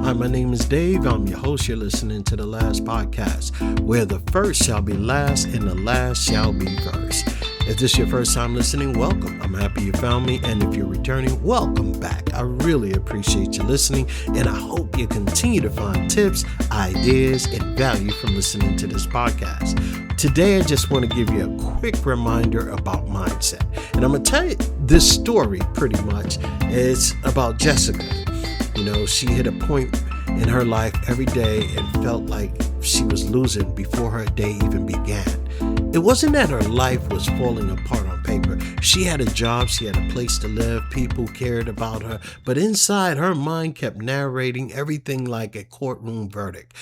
Hi, my name is Dave. I'm your host. You're listening to The Last Podcast, where the first shall be last and the last shall be first. If this is your first time listening, welcome. I'm happy you found me. And if you're returning, welcome back. I really appreciate you listening. And I hope you continue to find tips, ideas, and value from listening to this podcast. Today, I just want to give you a quick reminder about mindset. And I'm going to tell you this story pretty much. It's about Jessica. You know, she hit a point in her life every day and felt like she was losing before her day even began. It wasn't that her life was falling apart on paper. She had a job, she had a place to live, people cared about her, but inside her mind kept narrating everything like a courtroom verdict.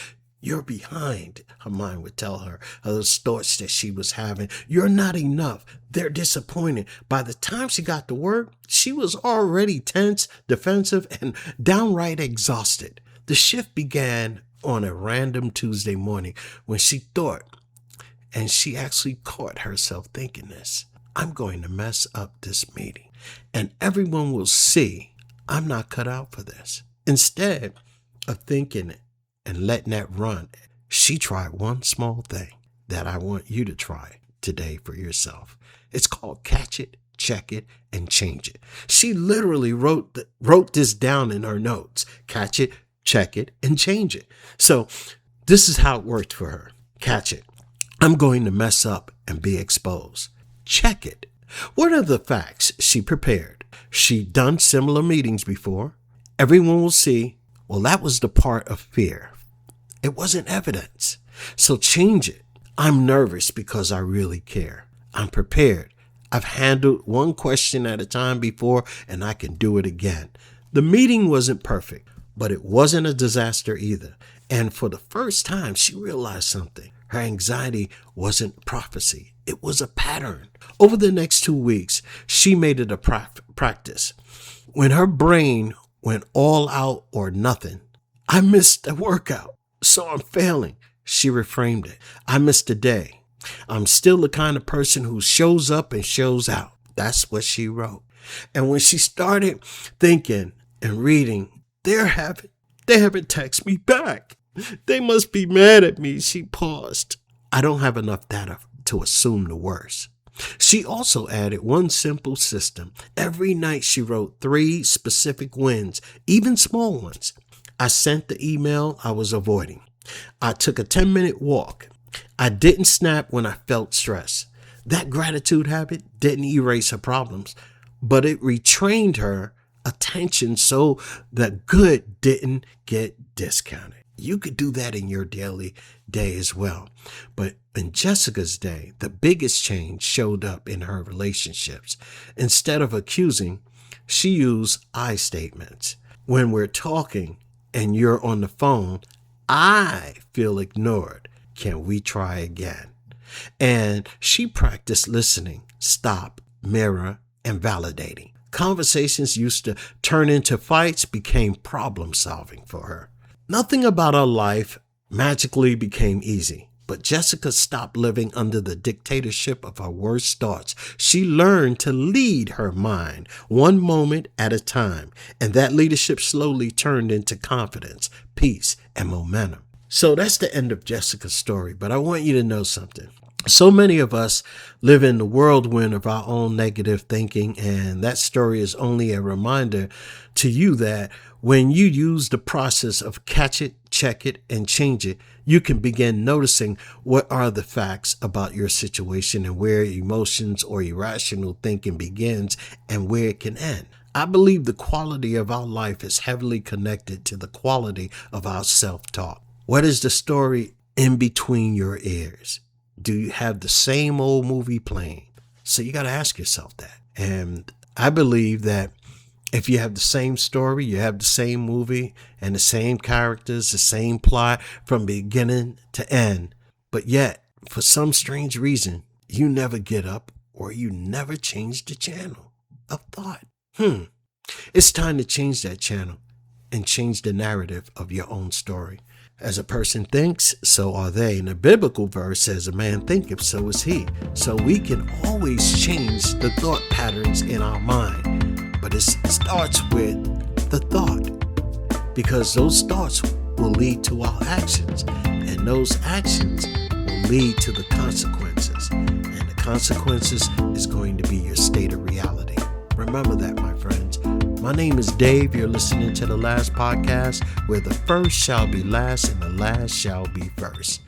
You're behind, her mind would tell her, those thoughts that she was having. You're not enough. They're disappointed. By the time she got to work, she was already tense, defensive, and downright exhausted. The shift began on a random Tuesday morning when she thought, and she actually caught herself thinking this, I'm going to mess up this meeting, and everyone will see I'm not cut out for this. Instead of thinking it and letting that run, she tried one small thing that I want you to try today for yourself. It's called catch it, check it, and change it. She literally wrote this down in her notes. Catch it, check it, and change it. So this is how it worked for her. Catch it. I'm going to mess up and be exposed. Check it. What are the facts she prepared? She'd done similar meetings before. Everyone will see. Well, that was the part of fear. It wasn't evidence. So change it. I'm nervous because I really care. I'm prepared. I've handled one question at a time before and I can do it again. The meeting wasn't perfect, but it wasn't a disaster either. And for the first time, she realized something. Her anxiety wasn't prophecy. It was a pattern. Over the next 2 weeks, she made it a practice. When her brain went all out or nothing, I missed a workout, so I'm failing. She reframed it. I missed a day. I'm still the kind of person who shows up and shows out. That's what she wrote. And when she started thinking and reading, they haven't texted me back. They must be mad at me. She paused. I don't have enough data to assume the worst. She also added one simple system. Every night she wrote 3 specific wins, even small ones. I sent the email I was avoiding. I took a 10-minute walk. I didn't snap when I felt stress. That gratitude habit didn't erase her problems, but it retrained her attention so the good didn't get discounted. You could do that in your daily day as well. But in Jessica's day, the biggest change showed up in her relationships. Instead of accusing, she used I statements. When we're talking and you're on the phone, I feel ignored. Can we try again? And she practiced listening, stop, mirror, and validating. Conversations used to turn into fights became problem solving for her. Nothing about her life magically became easy, but Jessica stopped living under the dictatorship of her worst thoughts. She learned to lead her mind one moment at a time, and that leadership slowly turned into confidence, peace, and momentum. So that's the end of Jessica's story, but I want you to know something. So many of us live in the whirlwind of our own negative thinking, and that story is only a reminder to you that when you use the process of catch it, check it, and change it, you can begin noticing what are the facts about your situation and where emotions or irrational thinking begins and where it can end. I believe the quality of our life is heavily connected to the quality of our self-talk. What is the story in between your ears? Do you have the same old movie playing? So you got to ask yourself that. And I believe that if you have the same story, you have the same movie and the same characters, the same plot from beginning to end, but yet for some strange reason, you never get up or you never change the channel of thought. It's time to change that channel and change the narrative of your own story. As a person thinks, so are they. And the biblical verse says, a man thinketh, so is he. So we can always change the thought patterns in our mind. But it starts with the thought. because those thoughts will lead to our actions, and those actions will lead to the consequences, and the consequences is going to be your state of reality. Remember that, my friends. My name is Dave. You're listening to The Last Podcast, where the first shall be last and the last shall be first.